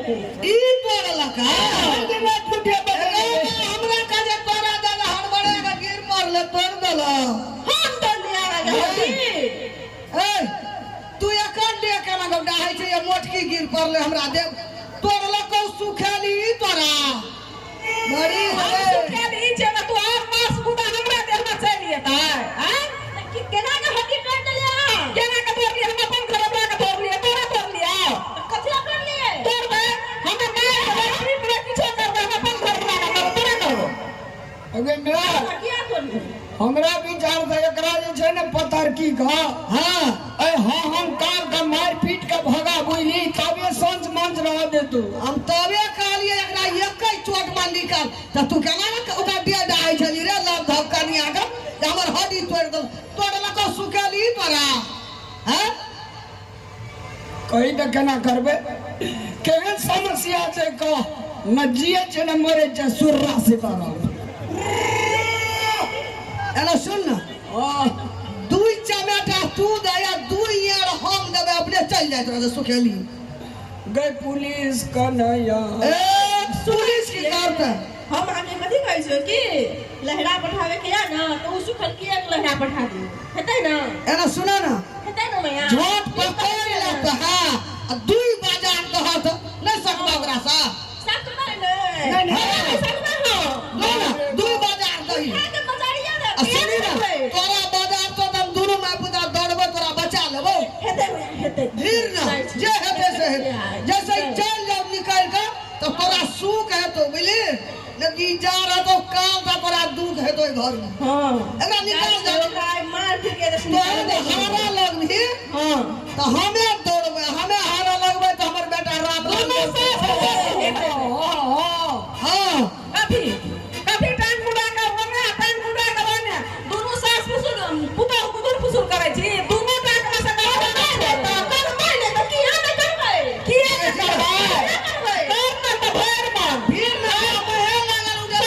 ई तोड़ला का हमरा का जे तोरा दादा हड़बड़े का गिर मारले तोड़ देला हम तो लिया गई ए तू एकर ले केना गड्ढा है छै ये मोटकी गिर पड़ले हमरा दे तोड़ला को सुखेली तोरा बड़ी है सुखेली जे तू और मास गुदा हमरा देह में चली आता हैं कि केना के हड्डी काट लिया केना के तोड़ लिया हम अपन घर बना के तोड़ लिया तोरा तोड़ लिया कथिया कर लिए तोड़ दे हम मार के किछो कर दे हम अपन घर बना के तोरा करो अबे मेरा किया तोड़ हमरा विचार से एकरा जे छै ने पतरकी का हां ए हम कार का मार पीट के भगा बुइली तबे संज मंच रह दे तू हम तबे कहलिए एकरा एकै चोट मार निकाल त तू केना न ओकरा दे डाई छली रे लव धक्कानी आके हमर हड्डी तोड़ दल तोड़ला को सुखेली तोरा हैं कहीं त केना करबे केहन समस्या छै का न जिए छै न मरे छै सुररा सितारा एना सुन न दुई चमेटा तू दे या दुई यार हम देबे अपने चल जात रहे सुखेली गए पुलिस कन्हैया ए पुलिस की करते हम आगे कथी कहै छै कि लहरा पठावे के या ना तो उ सुखल के एक लहरा पठा दे हेतै ना एना सुना ना हेतै ना मैया झोट पकड़ ले तो हां दुई बाजार तो हाथ नहीं सकबा ओकरा सा सकबा नहीं सकबा हो ना दुई बाजार दही के मजारिया दे सुनी ना तोरा बाजार तो हम दुनु माय पुता दौड़बे तोरा बचा लेबो हेतै फिर ना जे हेतै से जैसे चल जाओ निकल के तो तोरा सुख है तो मिली लेकिन जा रहा तो काम का तोरा दुख है तो घर में हां एकरा निकाल दे मार फिर के दे हारा लगभी हां तो हमें दौड़बे हमें हारा लगबे तो हमर बेटा रात हां कभी टांग मुड़ा के बने टांग मुड़ा के बने दोनों सास फुसुल पुता कुदुर फुसुल करे छी दोनों टांग में से कर माने तो किया न करबै किया न करबै करना तो भर मां फिर ना मैं लगल उधर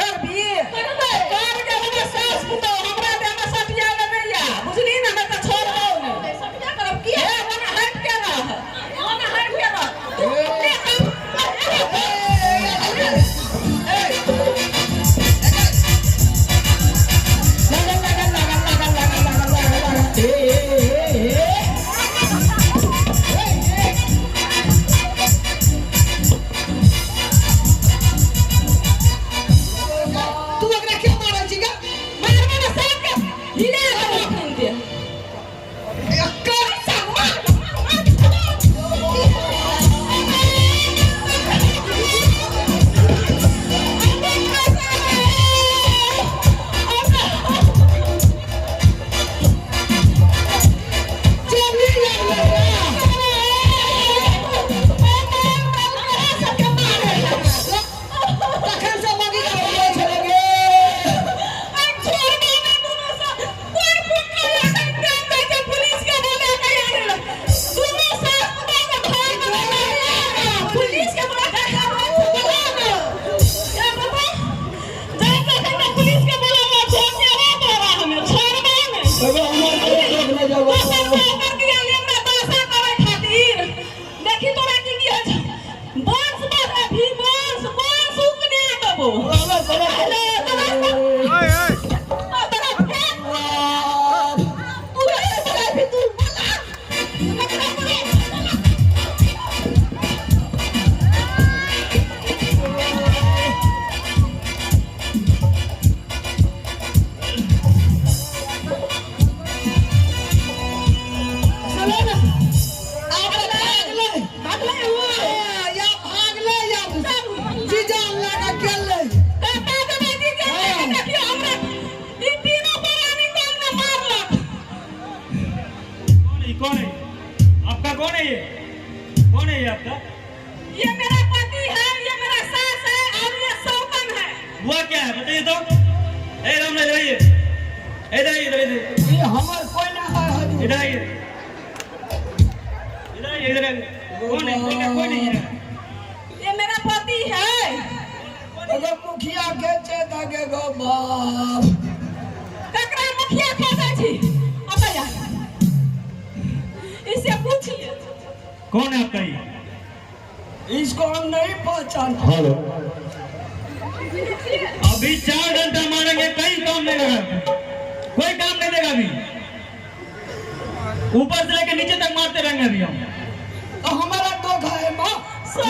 करबी करबै कर के हमर सास पुता हमरा दे में सटिया लगैया बुझली ना मैं तो छोड़बो नहीं सटिया करब किया मने हट के रह तू अपने तू एकरा क्यों मारै छी गा मारबे ना साथ के हिला के रखन दे एकर तखन से मगी का बोलै छलगे अबे हमर देख ले जाओ कौन है आपका? कौन है ये? कौन है ये आपका? ये मेरा पति है, ये मेरा सास है और ये सौतन है। हुआ क्या है बताइए तो। ए राम इधर आइए, इधर आइए, इधर आइए, ये हमार कोई ना है हजूर। इधर आइए, इधर आइए, इधर आइए। कौन है? कौन है ये? ये मेरा पति है। अगर मुखिया के चेता के गो बाप ककरा मुखिया कहता छी? अब यार इससे पूछिए कौन है आपका ये? इसको हम नहीं पहचानते। हेलो, अभी 4 घंटा मारेंगे, कहीं काम नहीं लगा, कोई काम नहीं देगा अभी। ऊपर से लेकर नीचे तक मारते रहेंगे अभी हम। तो हमारा धोखा है माँ। सर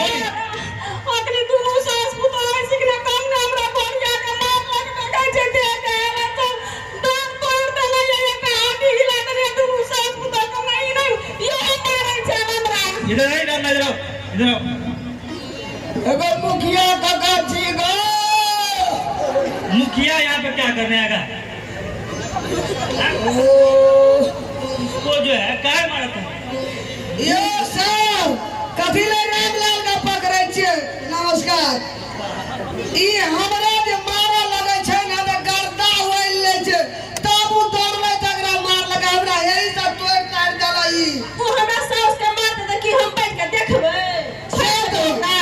अखनी दुनू सास पुतोह ऐसे के काम ना हमरा कोरिया के मार लग लगा जे दे गए तो दांत तोड़ देले ये पे आदि हिला दे दुनू सास पुतोह के नहीं ये मारे छे हमरा। इधर आई, इधर नजर आओ, इधर आओ। अगर मुखिया काका जी गो, मुखिया यहाँ पे क्या करने आएगा? उसको जो है काय मारा तुम? यो सर कथी ले रामलाल का पकड़े छियै? नमस्कार। ई हमरा जे मारा लगे छै ना त गर्दा होइल ले छै, तब उ दौड़ले तकरा मार लगा हमरा यही सब तोड़ ताड़ देला ई। वो हमरा सास के मार दे कि हम बैठ के देखबै छै तो ना।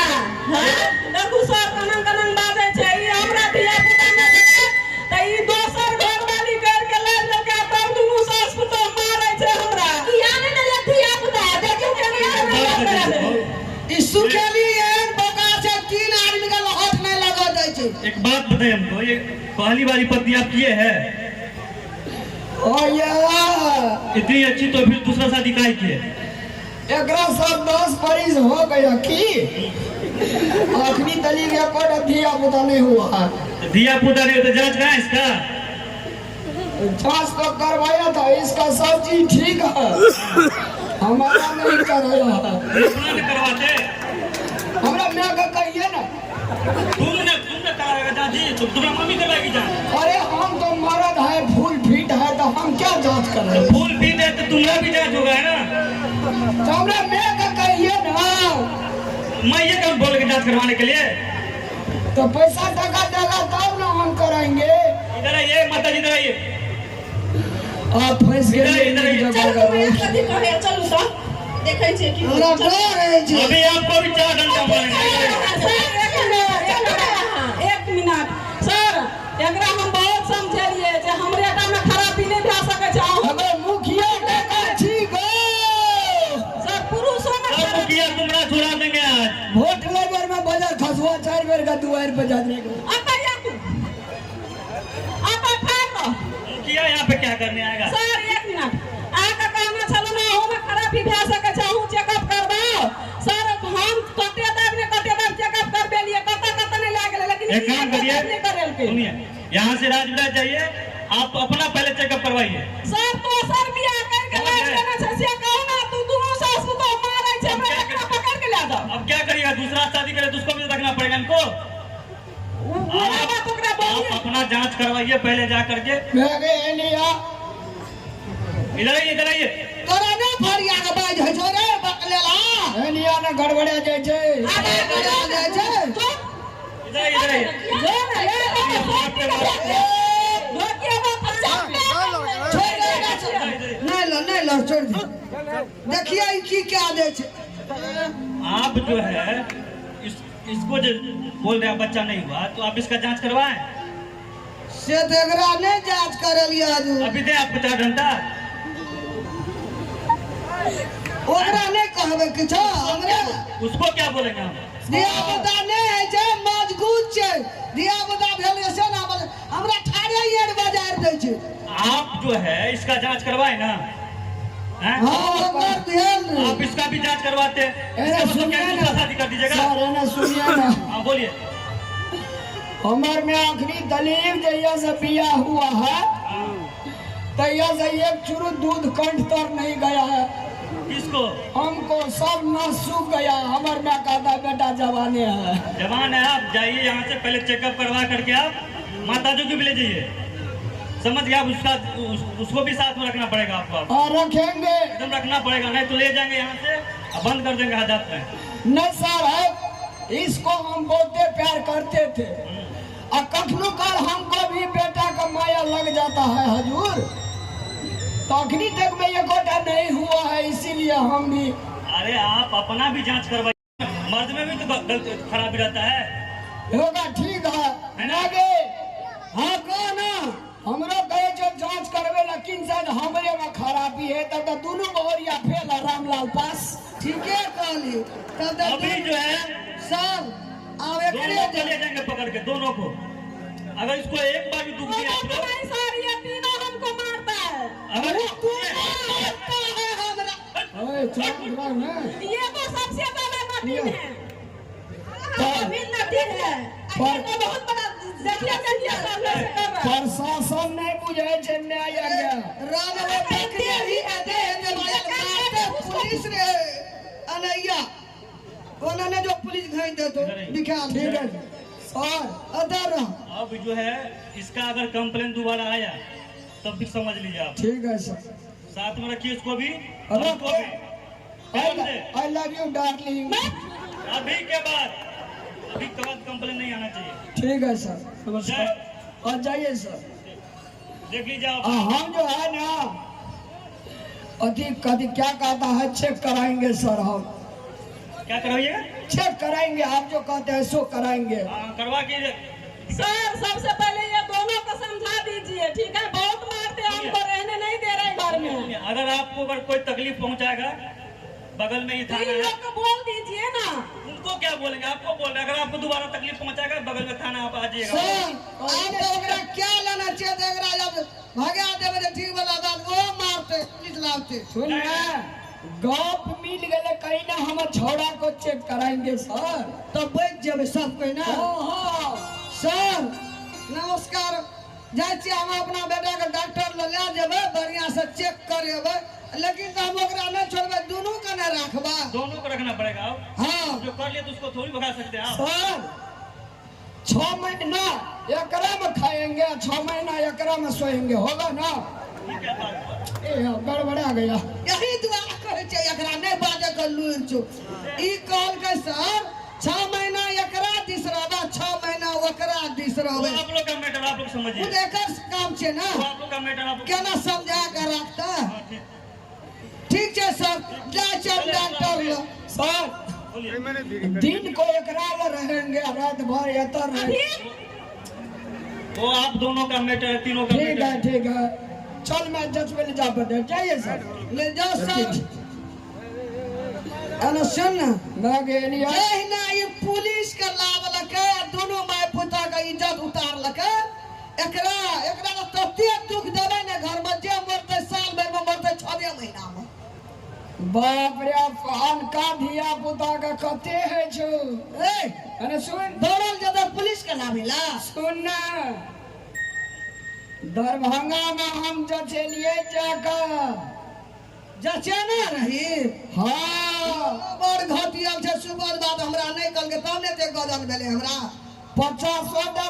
हां देखू सर कनन बाजे छै ई हमरा धिया पुता ने देखे त ई दोसर घर वाली कर के ले लगा तब दुनू सास पुतोह मारै छै हमरा। किया ने ले धिया पुता देखियो के नहीं। ई सुखेली एहन बका छै 3 आदमी का लहट नहीं लगा दै छै। एक बात बताइए हमको, ये पहली वाली पत्नी आप किए है? ओ या इतनी अच्छी तो फिर दूसरा शादी काहे किए? एकरा सब 10 बरिस हो गया की आखिरी दलील के कोड दिया पता नहीं हुआ। दिया पुता नहीं तो जांच कहाँ है इसका? जांच तो करवाया था, इसका सब चीज ठीक है, हमारा नहीं कराया है। अपना नहीं करवाते? हमरा मैं का कहिए ना, तुमने कराएगा जांच जी? तो तुम्हारी मम्मी करवाएगी जांच? अरे हम तो मर्द है, फुल फिट है, तो हम क्या जांच कर रहे हैं? फूल पीते हैं तो तुम्हारा भी जांच होगा है ना? तो हमरा मैं का कहिए ना, मैं ये कौन बोल के जांच करवाने के लिए? तो पैसा टका देगा तब ना हम कराएंगे। इधर आइए, माता जी इधर आइए। आप फंस गए इधर आइए। चल मैं कथि कहे चलू तो देखै छै कि हमरा डर है छै। अभी आपको भी 4 घंटा मारेंगे। एक मिनट सर एकरा हम बहुत समझलिए जे हमरे काम में खराबी नहीं भए सकै छै। अगर मुखिया काका जी गो, सर पुरुषों में अब मुखिया तुमरा छुड़ा देंगे आज। वोट लेबर में बाजार खसवा 4 बेर का दुआर पे जाने को। मुखिया यहाँ पे क्या करने आएगा? सर एक मिनट आके कहना चलो ना हूं में खराबी भए सकै छै, हूं चेकअप करबाओ। सर हम कते दाब चेकअप करबे लिए कते नहीं लागे, लेकिन एक काम करिए, नहीं करेल के। सुनिए, यहाँ से राजविलास जाइए, आप अपना पहले चेकअप करवाइए। सर तो सर बियाह करके लाज देना छै से कहू ना, तू दोनों सास पुतोह मारै छै, हमरा एकरा पकड़ के ले जाओ। अब क्या करिएगा? दूसरा शादी करे तो उसको भी रखना पड़ेगा इनको। आप अपना जांच करवाइए पहले जा करके। मैं गए एनिया, इधर आइए, इधर आइए। तोरा ना फरिया के बाज है छो रे बकलेला। एनिया ने गड़बड़े जाय छै। आगे बढ़ा दे छै। इधर आइए, इधर आइए। जो ना ये रोकिए बात छोड़ दे नहीं लो छोड़ दे। देखिए ई की क्या दे छै। आप जो है इसको जो बोल रहे हैं बच्चा नहीं हुआ, तो आप इसका जांच करवाएं। से तो एकरा नहीं जांच करलिए आज। अभी दे आप 50 घंटा। ओकरा नहीं कहबे किछो हमरा। उसको क्या बोलेंगे हम? दिया बता नहीं है छै, मजगूत छै। दिया बता भेल से ना बोले हमरा ठाड़े येर बाजार दे छै। आप जो है इसका जांच करवाएं ना? हैं? हां कर भेल। आप इसका भी जांच करवाते हैं, इसका मतलब क्या है, दूसरा शादी कर दीजिएगा। सर है ना, सुनिए ना, हाँ बोलिए। हमार में आखिरी दलील जहिया से बिया हुआ है तहिया से एक चुरु दूध कंठ तक नहीं गया है। किसको? हमको सब न सूख गया। हमार में कहता बेटा जवाने है। जवान है, आप जाइए यहाँ से पहले चेकअप करवा करके आप माता जी को भी ले जाइए। समझ गया? उसको भी साथ में रखना पड़ेगा आपको। और रखेंगे एकदम रखना पड़ेगा, नहीं तो ले जाएंगे यहाँ से और बंद कर देंगे हाजत में। नहीं सर है, इसको हम बहुते प्यार करते थे और कखनो काल हमको भी बेटा का माया लग जाता है हजूर। तो अखनी तक में ये गोटा नहीं हुआ है, इसीलिए हम भी। अरे आप अपना भी जांच करवाइए, मर्द में भी तो गलत खराबी रहता है। होगा ठीक है ना गे? हाँ कहो ना, हमरो कहे जो जांच करवे, लेकिन शायद हमरे में खराबी है, तब तो दोनों बहरिया फेल रामलाल पास। ठीके रहली तब अभी जो है सर अब दोनों को एकरे ले जाएंगे पकड़ के, दोनों को। अगर इसको एक बार भी दुख दिया आप लोग, हमारी सारी ये तीनों हमको मारता है। अगर तू मारता है हमरा ओए चुप रहो ना। ये तो सबसे बड़ा नटीन है। पर- अमीन नटीन है। ये तो बहुत बड़ा जटिया सब लोग से कर रहा है। प्रशासन नहीं बुझे छे न्याय आज्ञा। राम रे पकड़े ही दे मारते पुलिस रे अनैया उन्होंने जो पुलिस घाई दे तो दिखा ठीक है सर। अदर अब जो है इसका अगर कंप्लेन दोबारा आया तब भी समझ लीजिए आप, ठीक है सर। साथ में रखिए इसको भी, अरे हमको भी। ध्यान से, आई लव यू डार्लिंग। अभी के बाद कंप्लेन नहीं आना चाहिए। ठीक है सर, नमस्कार। और जाइए सर। देख लीजिए आप। हम जो है ना अधिक कभी क्या कहता है चेक कराएंगे सर। हम क्या करवाइएगा? चेक कराएंगे, आप जो कहते हैं सो कराएंगे। करवा के सर सबसे पहले ये दोनों को समझा दीजिए, ठीक है? बहुत मारते हैं हमको, रहने नहीं दे रहे घर में। अगर आपको अगर कोई तकलीफ पहुंचाएगा, बगल में ही इन थाना है, लोग को बोल दीजिए ना। उनको क्या बोलेंगे? आपको बोल रहे हैं। अगर आपको दोबारा तकलीफ पहुंचाएगा, बगल में थाना आप आ जाइएगा। सर आप तो ओकरा क्या लेना चाहिए एकरा जब भगा देबे तो ठीक वाला बात वो मारते पुलिस लाते सुन ना, गप मिल गए कहीं ना हम छोड़ा को चेक कराएंगे सर। तब बैठ जेबे सब कोई ना हाँ। सर नमस्कार जाय छी हम अपना बेटा के डॉक्टर ले जेबे बढ़िया से चेक करेबे, लेकिन तो हम ओकरा नहीं छोड़बे, दोनों का ना रखबा। दोनों को रखना पड़ेगा। आप हाँ जो कर लिए तो उसको थोड़ी भगा सकते हैं आप। सर 6 महीना एकरा में खाएंगे, 6 महीना एकरा में सोएंगे, होगा ना? ये क्या बात है? ए गड़बड़ा गया। यही दुआ करे छै एकरा नहीं बाजे के लूर छो ई कॉल के सर 6 महीना एकरा दिस रहबा, 6 महीना ओकरा दिस वो रहबे। आप लोग का मैटर आप लोग समझिए। खुद एकर काम छै ना, वो आप लोग का मैटर आप लोग। केना समझा के रखता। हाँ, ठीक। ठीक छै सर, जाय छी हम डॉक्टर ल। सर बोलिए। दिन को एकरा में रहेंगे, रात भर एतर रहे। वो आप दोनों का मैटर है, तीनों का ठीक मैटर है ठीक है। चल मैं जज पे ले जा पड़े, जाइए सर। ले जाओ सर। अन सुन ना गेलिया जहिना ये पुलिस के लावलकै, दोनों माय पुता के इज्जत उतारलकै, एकरा तो तते दुख देबै ने घर में, जे मरते साल भर में मरते 6 महीना में। बाप रे, फान का धिया पुता का कते है जो। ए अरे सुन दौड़ल जब पुलिस के लावेला सुन ना, दरभंगा में हम जचेलिए जाकर। जचेना रही। हाँ बड़ घटिया छै, सुबह बात हमरा नहीं कहलकै, तब ने ते गजन भेले हमरा। 50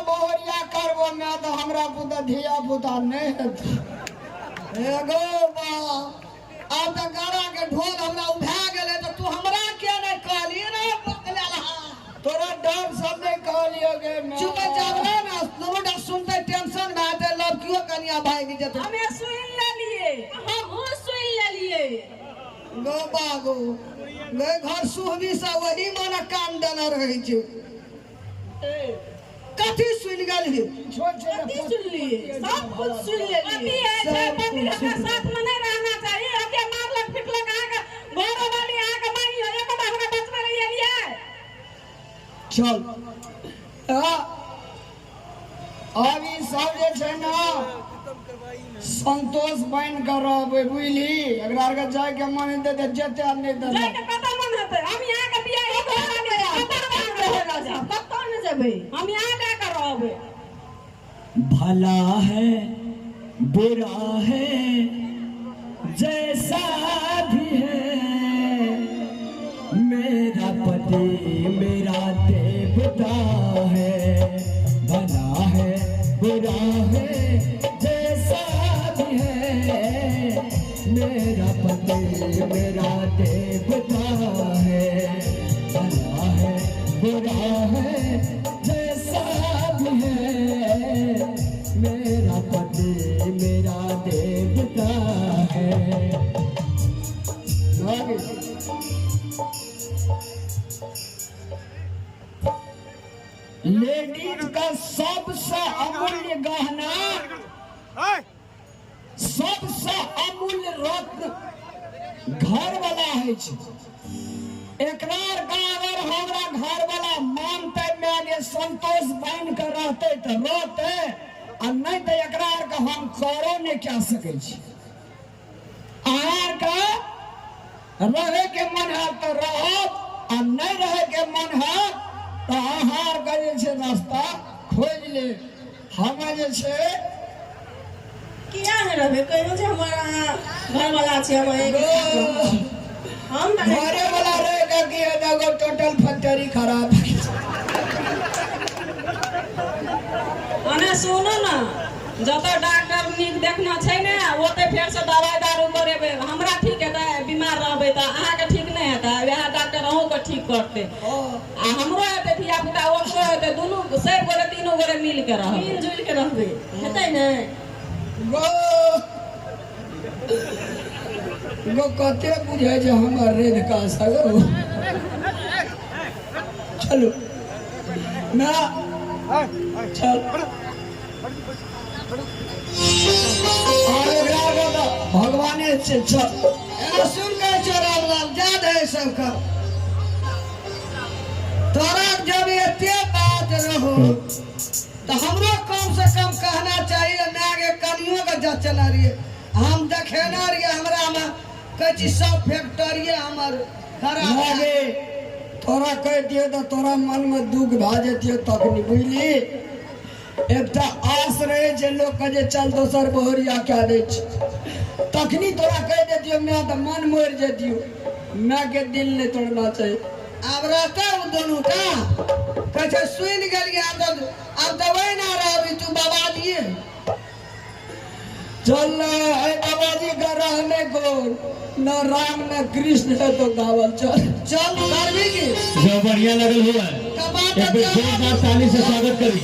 बोहरिया करबो में तो हमरा पुता धिया पुता नहीं है। एगो बा अब तक गाड़ा के ढोल हमरा उठा गेले, तो तू हमरा क्या नहीं कहली रे पकले रहा। तोरा डर सब नहीं कहलियोगे मैं। चुप जाब ना, दोनों डा सुनते टेंशन में आते, लड़कियों कनिया भाग जेते। हमें सुन ले लिए, हम सुन ले लिए। गो बागो गए घर सुहबी सा वही माने कान देना रहे छै। कथी सुन गेल ही कथी सुन लिए? सब कुछ सुन ले लिए। पति हमारे साथ में नहीं रहना चाहिए। हके मारलक पिटलक, आके घरों वाली आके मारी हो, एक बार हमरा बचना नहीं लिए। चल अभी सब जे छै ना संतोष बन कर रहबे, बुझली? एकरा के जाय के मन दे दे, जेते आ नहीं दे। जाके कतौ मन हेतै, हम यहाँ के बियाह हो रहले है, कतौ रहे राजा, कतौ न जेबै, हम यहाँ जाके रहबै। भला है बुरा है जैसा भी है, मेरा पति मेरा देवता है। भला है बुरा है जैसा भी है, मेरा पति मेरा देवता है। भला है बुरा है जैसा भी है, मेरा पति मेरा देवता है। लेडीज का सबसे अमूल्य गहना, सबसे अमूल्य रत्न घर वाला है। एकरार का अगर हमरा घर वाला मानते में संतोष बन कर रहते तो रोते और नहीं तो एकरार का हम करो नहीं क्या सके छी। आहार का रहे के मन है तो रहो और नहीं रहे के मन है तो आहार का जे रास्ता खोज ले। हम जे किया है रहे कहियो जे हमारा घर वाला छे हम घरे वाला रहेगा कि एगो टोटल फैक्ट्री खराब अने सुनो ना जब डॉक्टर निक देखना छै ने ओते फेर से दवाई दारू करेबे हमरा ठीक हेतै बीमार रहबे त अहाँ के ठीक नहीं हेतै वह डॉक्टर अहू के ठीक करते आ हमरो हेतै धिया पुता ओकरो हेतै दुनू सब गोरे तीनों गोरे मिल के रहबे मिल जुल के रहबे हेतै ने गो कते बुझे जे हमर रेद का सगरो चलो ना चल भगवाने से चल सुन के चोराम राम याद है सबका तोरा जब एते बात रहो तो हमरो कम से कम कहना चाहिए मैं आगे कनियों का जा चला रही हम देखेना रही हमरा में कची सब फैक्ट्री हमर खराब लागे तोरा कह दियो तो तोरा मन में दुख भा जेतियो तखनी बुझली एकटा आस रहे जे लोग के जे चल दोसर बहरिया क्या दे तखनी तोरा कह देतियो मैं तो मन मोर जेतियो मैं के दिल नहीं तोड़ना चाहिए। अब रहता वो दोनों का कचे सुन गलिए अब दवाई ना रही तू बाबा दिए चल बाबा जी का रहने को न राम न कृष्ण है तो गावल चल चल करवी की जो बढ़िया लगल हुआ है कबाब एक बेर जोरदार ताली से स्वागत करी।